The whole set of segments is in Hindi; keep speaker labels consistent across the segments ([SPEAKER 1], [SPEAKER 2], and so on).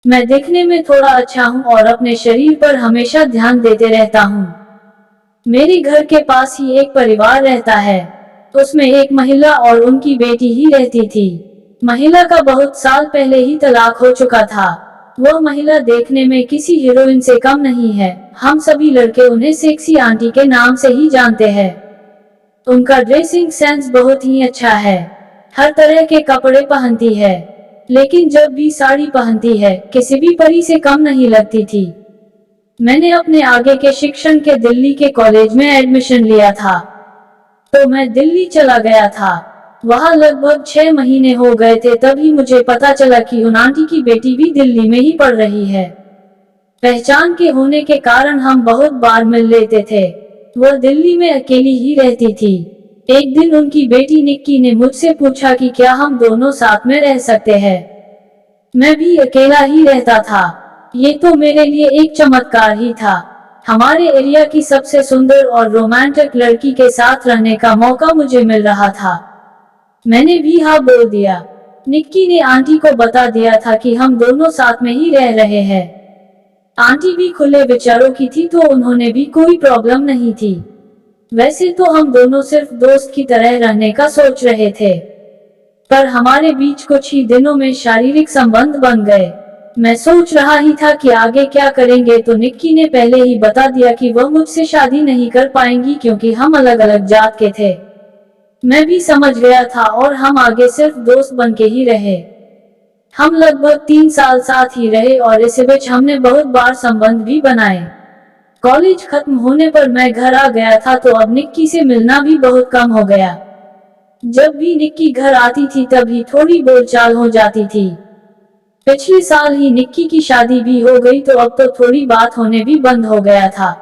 [SPEAKER 1] मैं दिखने में थोड़ा अच्छा हूँ और अपने शरीर पर हमेशा ध्यान देते रहता हूँ। मेरे घर के पास ही एक परिवार रहता है। उसमें एक महिला और उनकी बेटी ही रहती थी। महिला का बहुत साल पहले ही तलाक हो चुका था। वह महिला देखने में किसी हीरोइन से कम नहीं है। हम सभी लड़के उन्हें सेक्सी आंटी के नाम से ही जानते हैं। उनका ड्रेसिंग सेंस बहुत ही अच्छा है। हर तरह के कपड़े पहनती है, लेकिन जब भी साड़ी पहनती है किसी भी परी से कम नहीं लगती थी। मैंने अपने आगे के शिक्षण के दिल्ली के कॉलेज में एडमिशन लिया था, तो मैं दिल्ली चला गया था। वहाँ लगभग 6 महीने हो गए थे, तभी मुझे पता चला कि उन आंटी की बेटी भी दिल्ली में ही पढ़ रही है। पहचान के होने के कारण हम बहुत बार मिल लेते थे। वह दिल्ली में अकेली ही रहती थी। एक दिन उनकी बेटी निक्की ने मुझसे पूछा कि क्या हम दोनों साथ में रह सकते हैं। मैं भी अकेला ही रहता था। ये तो मेरे लिए एक चमत्कार ही था। हमारे एरिया की सबसे सुंदर और रोमांटिक लड़की के साथ रहने का मौका मुझे मिल रहा था। मैंने भी हाँ बोल दिया। निक्की ने आंटी को बता दिया था कि हम दोनों साथ में ही रह रहे हैं। आंटी भी खुले विचारों की थी, तो उन्होंने भी कोई प्रॉब्लम नहीं थी। वैसे तो हम दोनों सिर्फ दोस्त की तरह रहने का सोच रहे थे, पर हमारे बीच कुछ ही दिनों में शारीरिक संबंध बन गए। मैं सोच रहा ही था कि आगे क्या करेंगे, तो निक्की ने पहले ही बता दिया कि वह मुझसे शादी नहीं कर पाएंगी क्योंकि हम अलग अलग जात के थे। मैं भी समझ गया था और हम आगे सिर्फ दोस्त बन के ही रहे। हम लगभग 3 साल साथ ही रहे और इस बीच हमने बहुत बार संबंध भी बनाए। कॉलेज खत्म होने पर मैं घर आ गया था, तो अब निक्की से मिलना भी बहुत कम हो गया। जब भी निक्की घर आती थी तभी थोड़ी बोलचाल हो जाती थी। पिछले साल ही निक्की की शादी भी हो गई, तो अब तो थोड़ी बात होने भी बंद हो गया था।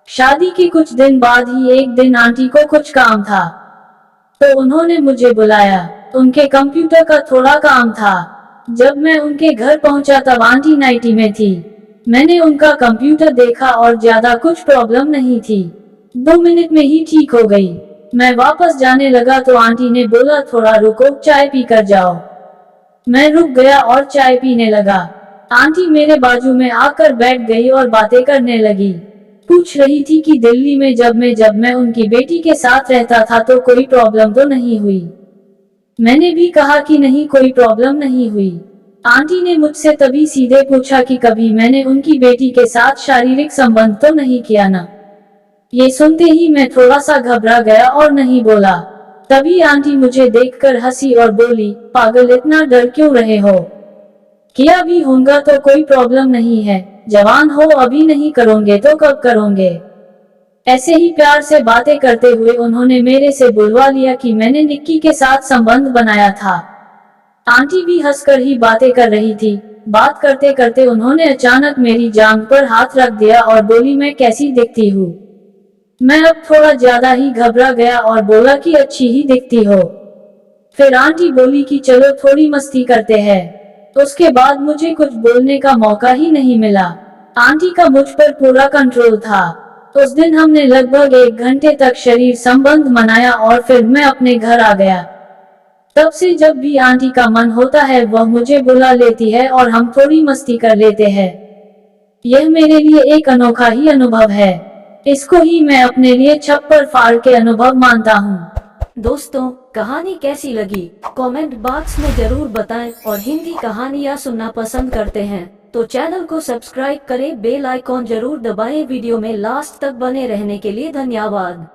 [SPEAKER 1] शादी के कुछ दिन बाद ही एक दिन आंटी को कुछ काम था, तो उन्होंने मुझे बुलाया। उनके कंप्यूटर का थोड़ा काम था। जब मैं उनके घर पहुंचा तब आंटी नाइटी में थी। मैंने उनका कंप्यूटर देखा और ज्यादा कुछ प्रॉब्लम नहीं थी। 2 मिनट में ही ठीक हो गई। मैं वापस जाने लगा तो आंटी ने बोला, थोड़ा रुको, चाय पी कर जाओ। मैं रुक गया और चाय पीने लगा। आंटी मेरे बाजू में आकर बैठ गई और बातें करने लगी। पूछ रही थी कि दिल्ली में जब मैं उनकी बेटी के साथ रहता था तो कोई प्रॉब्लम तो नहीं हुई। मैंने भी कहा कि नहीं, कोई प्रॉब्लम नहीं हुई। आंटी ने मुझसे तभी सीधे पूछा कि कभी मैंने उनकी बेटी के साथ शारीरिक संबंध तो नहीं किया ना। ये सुनते ही मैं थोड़ा सा घबरा गया और नहीं बोला। तभी आंटी मुझे देखकर हंसी और बोली, पागल, इतना डर क्यों रहे हो? किया भी होगा तो कोई प्रॉब्लम नहीं है। जवान हो, अभी नहीं करोगे तो कब करोगे? ऐसे ही प्यार से बातें करते हुए उन्होंने मेरे से बुलवा लिया कि मैंने निक्की के साथ संबंध बनाया था। आंटी भी हंसकर ही बातें कर रही थी। बात करते करते उन्होंने अचानक मेरी जांघ पर हाथ रख दिया और बोली, मैं कैसी दिखती हूँ? मैं अब थोड़ा ज्यादा ही घबरा गया और बोला कि अच्छी ही दिखती हो। फिर आंटी बोली कि चलो थोड़ी मस्ती करते हैं। उसके बाद मुझे कुछ बोलने का मौका ही नहीं मिला। आंटी का मुझ पर पूरा कंट्रोल था। उस दिन हमने लगभग 1 घंटे तक शरीर संबंध मनाया और फिर मैं अपने घर आ गया। तब से जब भी आंटी का मन होता है वह मुझे बुला लेती है और हम थोड़ी मस्ती कर लेते हैं। यह मेरे लिए एक अनोखा ही अनुभव है। इसको ही मैं अपने लिए छप्पर फाड़ के अनुभव मानता हूँ।
[SPEAKER 2] दोस्तों, कहानी कैसी लगी कमेंट बॉक्स में जरूर बताएं, और हिंदी कहानियाँ सुनना पसंद करते हैं तो चैनल को सब्सक्राइब करें, बेल आइकॉन जरूर दबाएं। वीडियो में लास्ट तक बने रहने के लिए धन्यवाद।